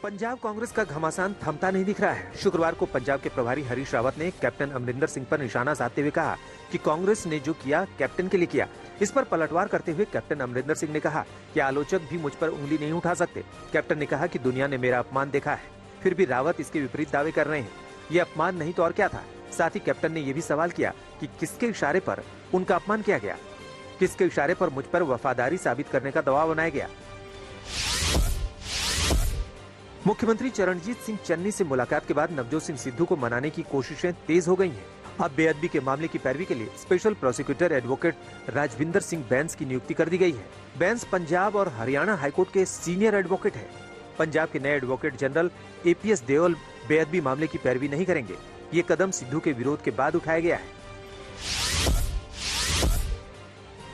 पंजाब कांग्रेस का घमासान थमता नहीं दिख रहा है। शुक्रवार को पंजाब के प्रभारी हरीश रावत ने कैप्टन अमरिंदर सिंह पर निशाना साधते हुए कहा कि कांग्रेस ने जो किया कैप्टन के लिए किया। इस पर पलटवार करते हुए कैप्टन अमरिंदर सिंह ने कहा कि आलोचक भी मुझ पर उंगली नहीं उठा सकते। कैप्टन ने कहा कि दुनिया ने मेरा अपमान देखा है, फिर भी रावत इसके विपरीत दावे कर रहे हैं। ये अपमान नहीं तो और क्या था। साथ ही कैप्टन ने यह भी सवाल किया कि किसके इशारे पर उनका अपमान किया गया, किसके इशारे पर मुझ पर वफादारी साबित करने का दबाव बनाया गया। मुख्यमंत्री चरणजीत सिंह चन्नी से मुलाकात के बाद नवजोत सिंह सिद्धू को मनाने की कोशिशें तेज हो गई हैं। अब बेअदबी के मामले की पैरवी के लिए special prosecutor advocate Rajvinder Singh Bains की नियुक्ति कर दी गई है। बैंस पंजाब और हरियाणा हाईकोर्ट के सीनियर एडवोकेट है। पंजाब के नए एडवोकेट जनरल APS देओल बेअदबी मामले की पैरवी नहीं करेंगे। ये कदम सिद्धू के विरोध के बाद उठाया गया है।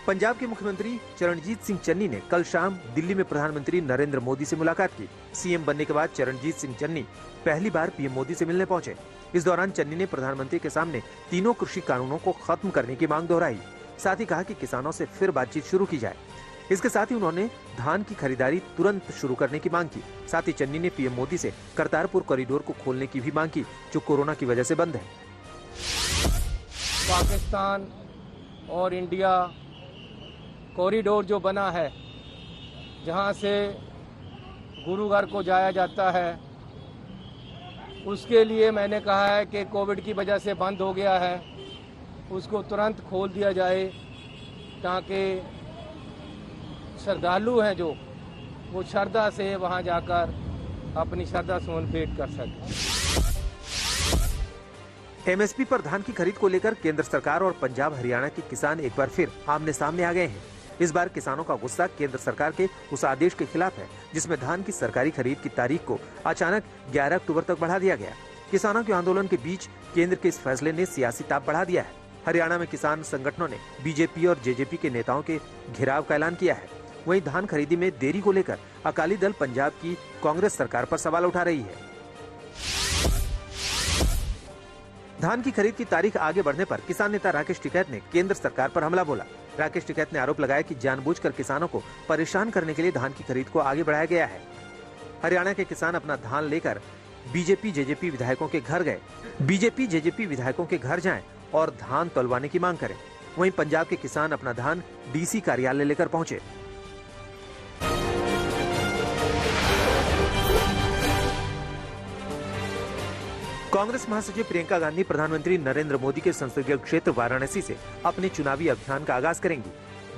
पंजाब के मुख्यमंत्री चरणजीत सिंह चन्नी ने कल शाम दिल्ली में प्रधानमंत्री नरेंद्र मोदी से मुलाकात की। CM बनने के बाद चरणजीत सिंह चन्नी पहली बार PM मोदी से मिलने पहुंचे। इस दौरान चन्नी ने प्रधानमंत्री के सामने तीनों कृषि कानूनों को खत्म करने की मांग दोहराई। साथ ही कहा कि किसानों से फिर बातचीत शुरू की जाए। इसके साथ ही उन्होंने धान की खरीदारी तुरंत शुरू करने की मांग की। साथ ही चन्नी ने PM मोदी से करतारपुर कॉरिडोर को खोलने की भी मांग की, जो कोरोना की वजह से बंद है। पाकिस्तान और इंडिया कॉरिडोर जो बना है, जहां से गुरुद्वार को जाया जाता है, उसके लिए मैंने कहा है कि कोविड की वजह से बंद हो गया है, उसको तुरंत खोल दिया जाए ताकि श्रद्धालु हैं जो वो श्रद्धा से वहां जाकर अपनी श्रद्धा सुमन भेंट कर सकें। MSP पर धान की खरीद को लेकर केंद्र सरकार और पंजाब हरियाणा के किसान एक बार फिर आमने सामने आ गए हैं। इस बार किसानों का गुस्सा केंद्र सरकार के उस आदेश के खिलाफ है जिसमें धान की सरकारी खरीद की तारीख को अचानक 11 अक्टूबर तक बढ़ा दिया गया। किसानों के आंदोलन के बीच केंद्र के इस फैसले ने सियासी ताप बढ़ा दिया है। हरियाणा में किसान संगठनों ने BJP और JJP के नेताओं के घेराव का ऐलान किया है। वहीं धान खरीदी में देरी को लेकर अकाली दल पंजाब की कांग्रेस सरकार पर सवाल उठा रही है। धान की खरीद की तारीख आगे बढ़ने पर किसान नेता राकेश टिकैत ने केंद्र सरकार पर हमला बोला। राकेश टिकैत ने आरोप लगाया कि जानबूझकर किसानों को परेशान करने के लिए धान की खरीद को आगे बढ़ाया गया है। हरियाणा के किसान अपना धान लेकर BJP विधायकों के घर गए। BJP विधायकों के घर जाएं और धान तौलवाने की मांग करें। वहीं पंजाब के किसान अपना धान DC कार्यालय लेकर पहुंचे। कांग्रेस महासचिव प्रियंका गांधी प्रधानमंत्री नरेंद्र मोदी के संसदीय क्षेत्र वाराणसी से अपने चुनावी अभियान का आगाज करेंगी।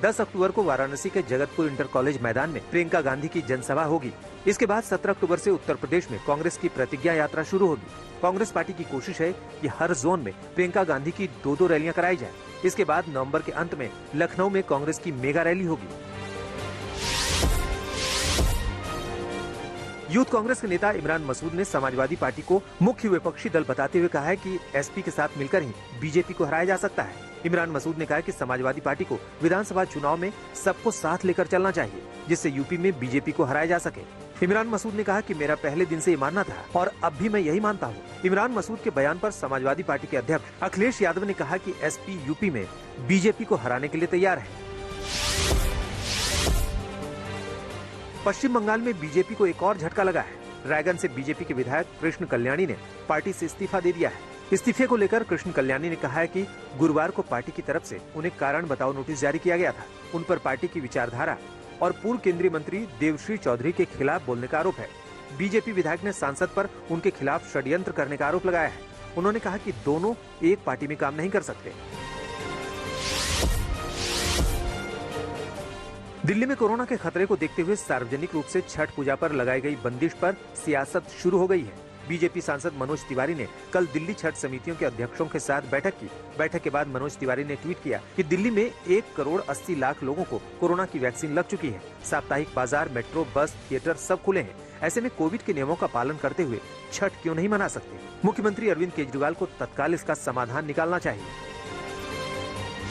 10 अक्टूबर को वाराणसी के जगतपुर इंटर कॉलेज मैदान में प्रियंका गांधी की जनसभा होगी। इसके बाद 17 अक्टूबर से उत्तर प्रदेश में कांग्रेस की प्रतिज्ञा यात्रा शुरू होगी। कांग्रेस पार्टी की कोशिश है कि हर जोन में प्रियंका गांधी की 2-2 रैलियां कराई जाए। इसके बाद नवम्बर के अंत में लखनऊ में कांग्रेस की मेगा रैली होगी। यूथ कांग्रेस के नेता इमरान मसूद ने समाजवादी पार्टी को मुख्य विपक्षी दल बताते हुए कहा है कि SP के साथ मिलकर ही BJP को हराया जा सकता है। इमरान मसूद ने कहा कि समाजवादी पार्टी को विधानसभा चुनाव में सबको साथ लेकर चलना चाहिए, जिससे यूपी में BJP को हराया जा सके। इमरान मसूद ने कहा कि मेरा पहले दिन से ये मानना था और अब भी मैं यही मानता हूँ। इमरान मसूद के बयान पर समाजवादी पार्टी के अध्यक्ष अखिलेश यादव ने कहा कि SP यूपी में BJP को हराने के लिए तैयार है। पश्चिम बंगाल में BJP को एक और झटका लगा है। रायगंज से BJP के विधायक कृष्ण कल्याणी ने पार्टी से इस्तीफा दे दिया है। इस्तीफे को लेकर कृष्ण कल्याणी ने कहा है कि गुरुवार को पार्टी की तरफ से उन्हें कारण बताओ नोटिस जारी किया गया था। उन पर पार्टी की विचारधारा और पूर्व केंद्रीय मंत्री देवश्री चौधरी के खिलाफ बोलने का आरोप है। BJP विधायक ने सांसद पर उनके खिलाफ षड्यंत्र करने का आरोप लगाया है। उन्होंने कहा कि दोनों एक पार्टी में काम नहीं कर सकते। दिल्ली में कोरोना के खतरे को देखते हुए सार्वजनिक रूप से छठ पूजा पर लगाई गई बंदिश पर सियासत शुरू हो गई है। BJP सांसद मनोज तिवारी ने कल दिल्ली छठ समितियों के अध्यक्षों के साथ बैठक की। बैठक के बाद मनोज तिवारी ने ट्वीट किया कि दिल्ली में 1,80,00,000 लोगों को कोरोना की वैक्सीन लग चुकी है। साप्ताहिक बाजार, मेट्रो, बस, थिएटर सब खुले हैं। ऐसे में कोविड के नियमों का पालन करते हुए छठ क्यों नहीं मना सकते। मुख्यमंत्री अरविंद केजरीवाल को तत्काल इसका समाधान निकालना चाहिए।